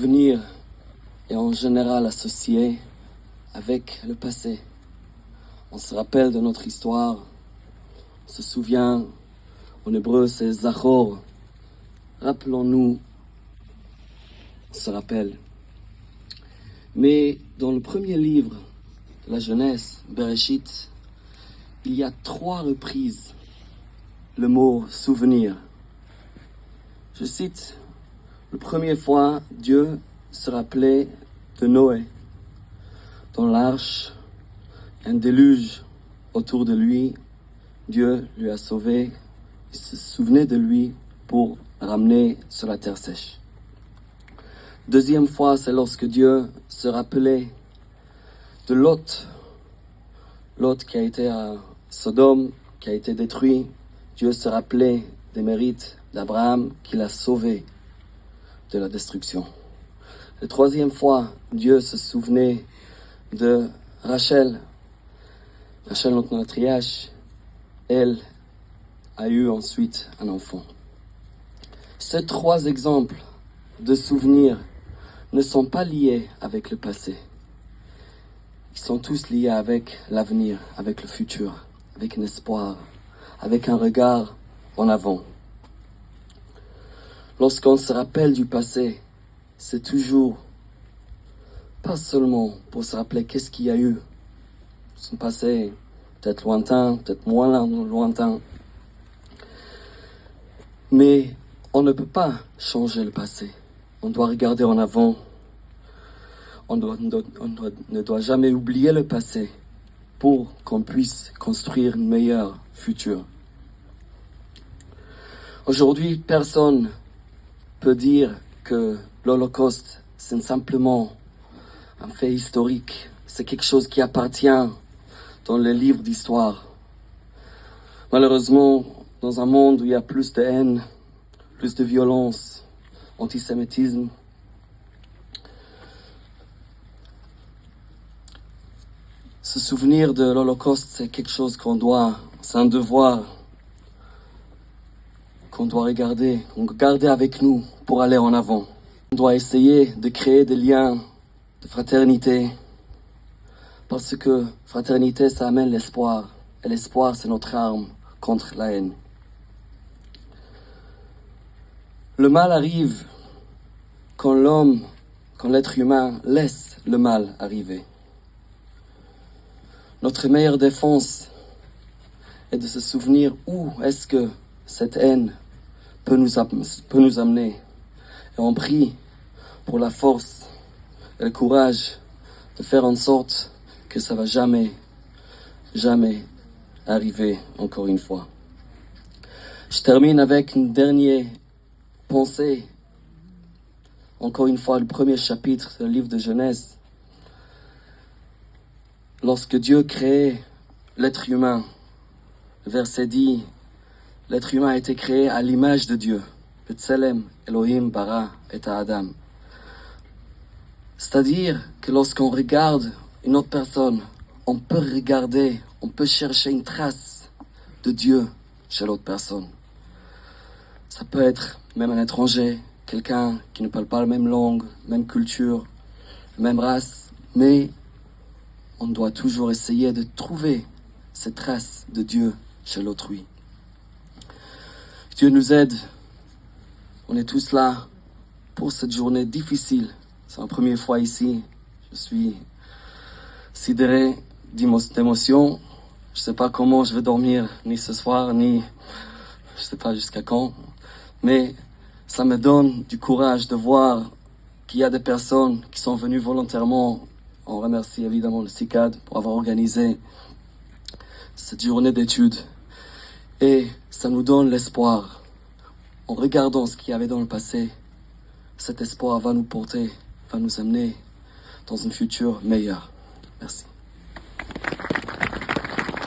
souvenir est en général associé avec le passé. On se rappelle de notre histoire, on se souvient, en hébreu c'est Zachor. Rappelons-nous, on se rappelle. Mais dans le premier livre de la Genèse, Bereshit, il y a 3 reprises le mot souvenir. Je cite, la première fois, Dieu se rappelait de Noé. Dans l'arche, un déluge autour de lui, Dieu lui a sauvé, il se souvenait de lui pour ramener sur la terre sèche. Deuxième fois, c'est lorsque Dieu se rappelait de Lot. Lot qui a été à Sodome, qui a été détruit. Dieu se rappelait des mérites d'Abraham qui l'a sauvé de la destruction. La troisième fois, Dieu se souvenait de Rachel. Rachel, notre matriarche, elle a eu ensuite un enfant. Ces 3 exemples de souvenirs ne sont pas liés avec le passé. Ils sont tous liés avec l'avenir, avec le futur, avec un espoir, avec un regard en avant. Lorsqu'on se rappelle du passé, c'est toujours pas seulement pour se rappeler qu'est-ce qu'il y a eu. Son passé, peut-être lointain, peut-être moins lointain. Mais on ne peut pas changer le passé. On doit regarder en avant. On ne doit jamais oublier le passé pour qu'on puisse construire une meilleure future. Aujourd'hui, personne peut dire que l'Holocauste, c'est simplement un fait historique. C'est quelque chose qui appartient dans les livres d'histoire. Malheureusement, dans un monde où il y a plus de haine, plus de violence, antisémitisme, se souvenir de l'Holocauste, c'est quelque chose c'est un devoir qu'on doit garder avec nous pour aller en avant. On doit essayer de créer des liens de fraternité, parce que fraternité, ça amène l'espoir. Et l'espoir, c'est notre arme contre la haine. Le mal arrive quand l'être humain laisse le mal arriver. Notre meilleure défense est de se souvenir où est-ce que cette haine peut nous amener. Et on prie pour la force et le courage de faire en sorte que ça va jamais arriver encore une fois. Je termine avec une dernière pensée. Encore une fois, le premier chapitre du livre de Genèse. Lorsque Dieu créait l'être humain, le verset dit, l'être humain a été créé à l'image de Dieu. B'Tselem Elohim bara et Adam. C'est-à-dire que lorsqu'on regarde une autre personne, on peut chercher une trace de Dieu chez l'autre personne. Ça peut être même un étranger, quelqu'un qui ne parle pas la même langue, même culture, même race, mais on doit toujours essayer de trouver cette trace de Dieu chez l'autrui. Dieu nous aide. On est tous là pour cette journée difficile. C'est la première fois ici. Je suis sidéré d'émotion. Je ne sais pas comment je vais dormir, ni ce soir, ni je ne sais pas jusqu'à quand. Mais ça me donne du courage de voir qu'il y a des personnes qui sont venues volontairement. On remercie évidemment le CICAD pour avoir organisé cette journée d'études. Et ça nous donne l'espoir. En regardant ce qu'il y avait dans le passé, cet espoir va nous porter, va nous amener dans un futur meilleur. Merci.